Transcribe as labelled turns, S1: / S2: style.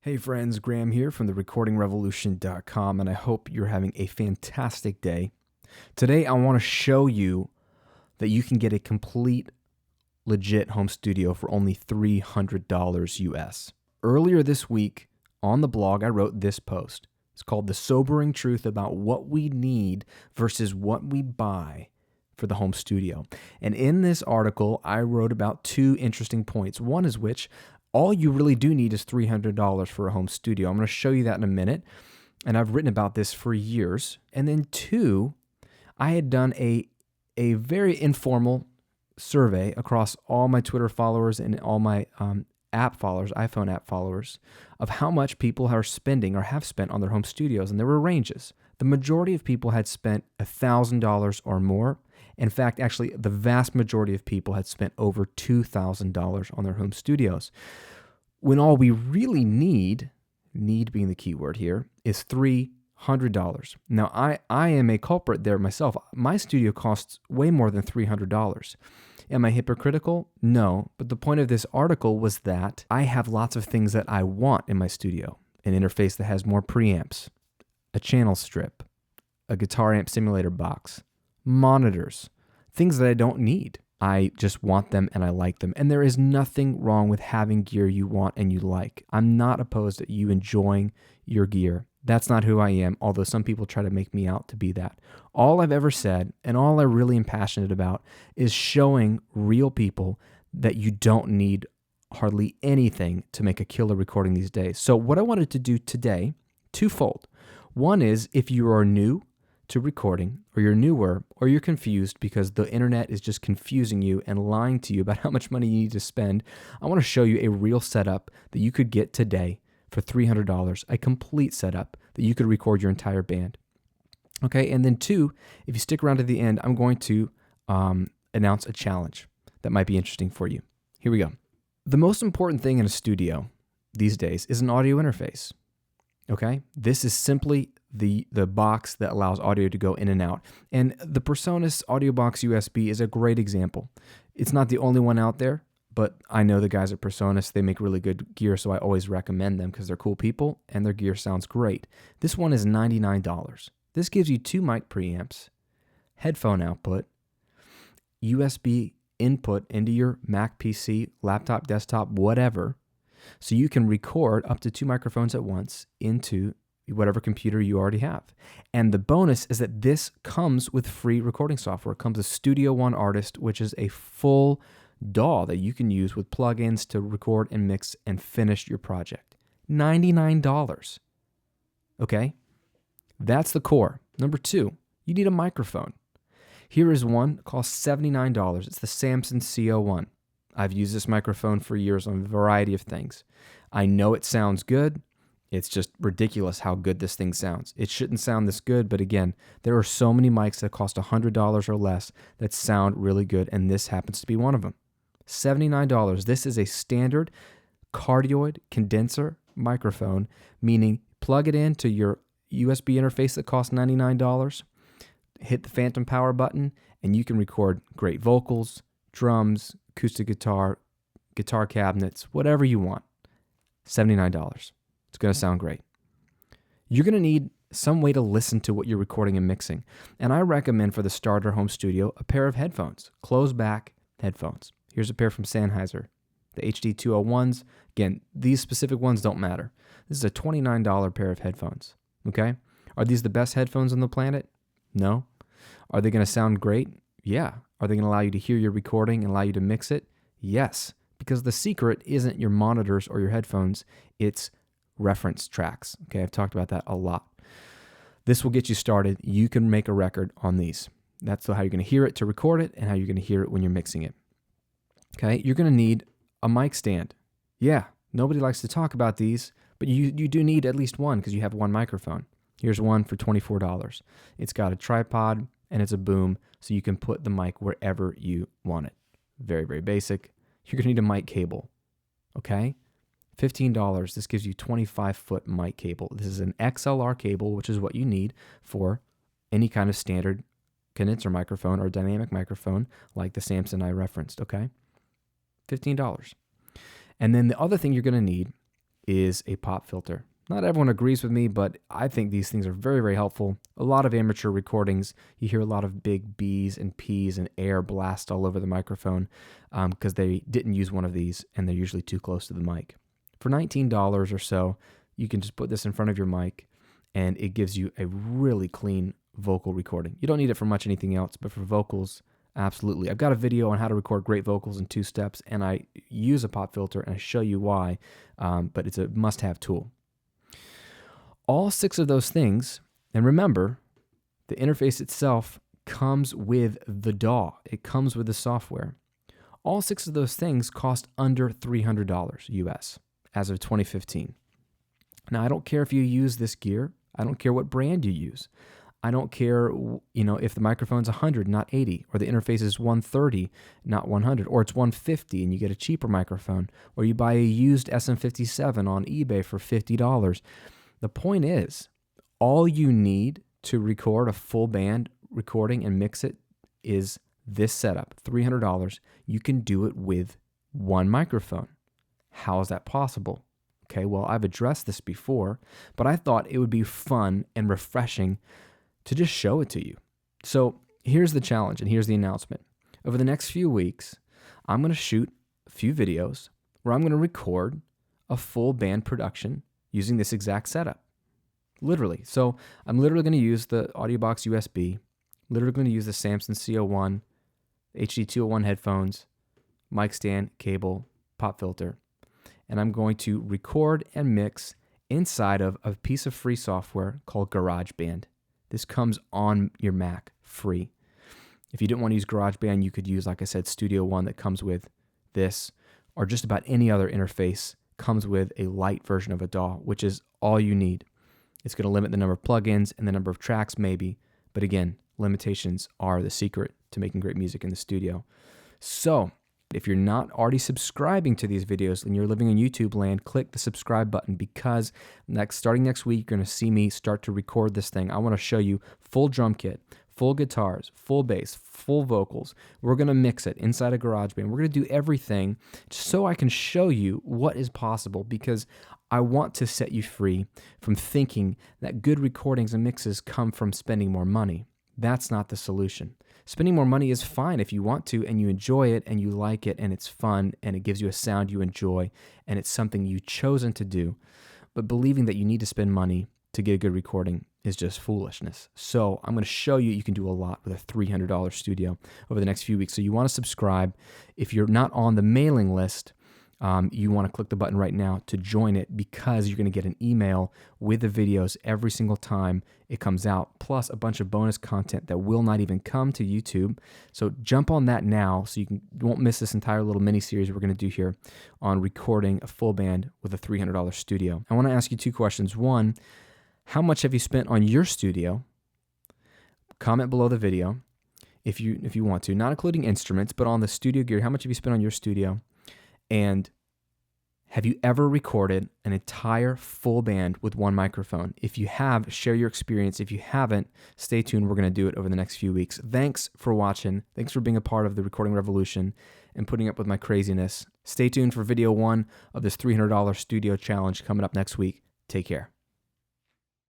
S1: Hey friends, Graham here from therecordingrevolution.com, and I hope you're having a fantastic day. Today I want to show you that you can get a complete, legit home studio for only $300 US. Earlier this week on the blog, I wrote this post. It's called The Sobering Truth About What We Need versus What We Buy for the home studio. And in this article, I wrote about two interesting points. One is which all you really do need is $300 for a home studio. I'm going to show you that in a minute. And I've written about this for years. And then two, I had done a very informal survey across all my Twitter followers and all my app followers, iPhone app followers, of how much people are spending or have spent on their home studios. And there were ranges. The majority of people had spent $1,000 or more. In fact, actually, the vast majority of people had spent over $2,000 on their home studios. When all we really need being the key word here, is $300. Now, I am a culprit there myself. My studio costs way more than $300. Am I hypocritical? No. But the point of this article was that I have lots of things that I want in my studio. An interface that has more preamps, a channel strip, a guitar amp simulator box, monitors, things that I don't need. I just want them and I like them. And there is nothing wrong with having gear you want and you like. I'm not opposed to you enjoying your gear. That's not who I am, although some people try to make me out to be that. All I've ever said, and all I really am passionate about, is showing real people that you don't need hardly anything to make a killer recording these days. So what I wanted to do today, twofold. One is, if you are new to recording, or you're newer, or you're confused because the internet is just confusing you and lying to you about how much money you need to spend, I want to show you a real setup that you could get today for $300, a complete setup that you could record your entire band. Okay, and then two, if you stick around to the end, I'm going to announce a challenge that might be interesting for you. Here we go. The most important thing in a studio these days is an audio interface. Okay, this is simply the box that allows audio to go in and out. And the PreSonus Audio Box USB is a great example. It's not the only one out there, but I know the guys at PreSonus, they make really good gear, so I always recommend them because they're cool people and their gear sounds great. This one is $99. This gives you two mic preamps, headphone output, USB input into your Mac PC, laptop, desktop, whatever, so you can record up to two microphones at once into whatever computer you already have. And the bonus is that this comes with free recording software. It comes with Studio One Artist, which is a full DAW that you can use with plugins to record and mix and finish your project. $99. Okay? That's the core. Number two, you need a microphone. Here is one that costs $79. It's the Samson CO1. I've used this microphone for years on a variety of things. I know it sounds good. It's just ridiculous how good this thing sounds. It shouldn't sound this good, but again, there are so many mics that cost $100 or less that sound really good, and this happens to be one of them. $79. This is a standard cardioid condenser microphone, meaning plug it into your USB interface that costs $99, hit the phantom power button, and you can record great vocals, drums, acoustic guitar, guitar cabinets, whatever you want. $79. It's going to sound great. You're going to need some way to listen to what you're recording and mixing. And I recommend for the starter home studio a pair of headphones, closed back headphones. Here's a pair from Sennheiser, the HD201s. Again, these specific ones don't matter. This is a $29 pair of headphones. Okay? Are these the best headphones on the planet? No. Are they going to sound great? Yeah. Are they going to allow you to hear your recording and allow you to mix it? Yes. Because the secret isn't your monitors or your headphones, it's reference tracks. Okay, I've talked about that a lot. This will get you started. You can make a record on these. That's how you're going to hear it to record it and how you're going to hear it when you're mixing it. Okay, you're going to need a mic stand. Yeah, nobody likes to talk about these, but you do need at least one because you have one microphone. Here's one for $24. It's got a tripod and it's a boom, so you can put the mic wherever you want it. Very, very basic. You're going to need a mic cable. Okay? $15. This gives you 25-foot mic cable. This is an XLR cable, which is what you need for any kind of standard condenser microphone or dynamic microphone like the Samson I referenced, okay? $15. And then the other thing you're going to need is a pop filter. Not everyone agrees with me, but I think these things are very, very helpful. A lot of amateur recordings, you hear a lot of big B's and P's and air blast all over the microphone because they didn't use one of these, and they're usually too close to the mic. For $19 or so, you can just put this in front of your mic, and it gives you a really clean vocal recording. You don't need it for much anything else, but for vocals, absolutely. I've got a video on how to record great vocals in 2 steps, and I use a pop filter, and I show you why, but it's a must-have tool. All 6 of those things, and remember, the interface itself comes with the DAW. It comes with the software. All 6 of those things cost under $300 US as of 2015. Now, I don't care if you use this gear. I don't care what brand you use. I don't care, if the microphone's 100, not 80, or the interface is 130, not 100, or it's 150 and you get a cheaper microphone, or you buy a used SM57 on eBay for $50. The point is, all you need to record a full band recording and mix it is this setup, $300. You can do it with one microphone. How is that possible? Okay, well, I've addressed this before, but I thought it would be fun and refreshing to just show it to you. So here's the challenge, and here's the announcement. Over the next few weeks, I'm going to shoot a few videos where I'm going to record a full band production using this exact setup. Literally. So I'm literally going to use the AudioBox USB, literally going to use the Samson CO1, HD201 headphones, mic stand, cable, pop filter, and I'm going to record and mix inside of a piece of free software called GarageBand. This comes on your Mac free. If you didn't want to use GarageBand, you could use, like I said, Studio One that comes with this, or just about any other interface comes with a light version of a DAW, which is all you need. It's going to limit the number of plugins and the number of tracks maybe, but again, limitations are the secret to making great music in the studio. So if you're not already subscribing to these videos and you're living in YouTube land, click the subscribe button, because starting next week, you're going to see me start to record this thing. I want to show you full drum kit, full guitars, full bass, full vocals. We're going to mix it inside a GarageBand. We're going to do everything just so I can show you what is possible, because I want to set you free from thinking that good recordings and mixes come from spending more money. That's not the solution. Spending more money is fine if you want to and you enjoy it and you like it and it's fun and it gives you a sound you enjoy and it's something you've chosen to do. But believing that you need to spend money to get a good recording is just foolishness. So I'm going to show you can do a lot with a $300 studio over the next few weeks. So you want to subscribe. If you're not on the mailing list, you want to click the button right now to join it, because you're going to get an email with the videos every single time it comes out, plus a bunch of bonus content that will not even come to YouTube. So jump on that now so you won't miss this entire little mini series we're going to do here on recording a full band with a $300 studio. I want to ask you 2 questions. 1, how much have you spent on your studio? Comment below the video if you want to, not including instruments, but on the studio gear. How much have you spent on your studio? And have you ever recorded an entire full band with one microphone? If you have, share your experience. If you haven't, stay tuned. We're going to do it over the next few weeks. Thanks for watching. Thanks for being a part of the recording revolution and putting up with my craziness. Stay tuned for video 1 of this $300 studio challenge coming up next week. Take care.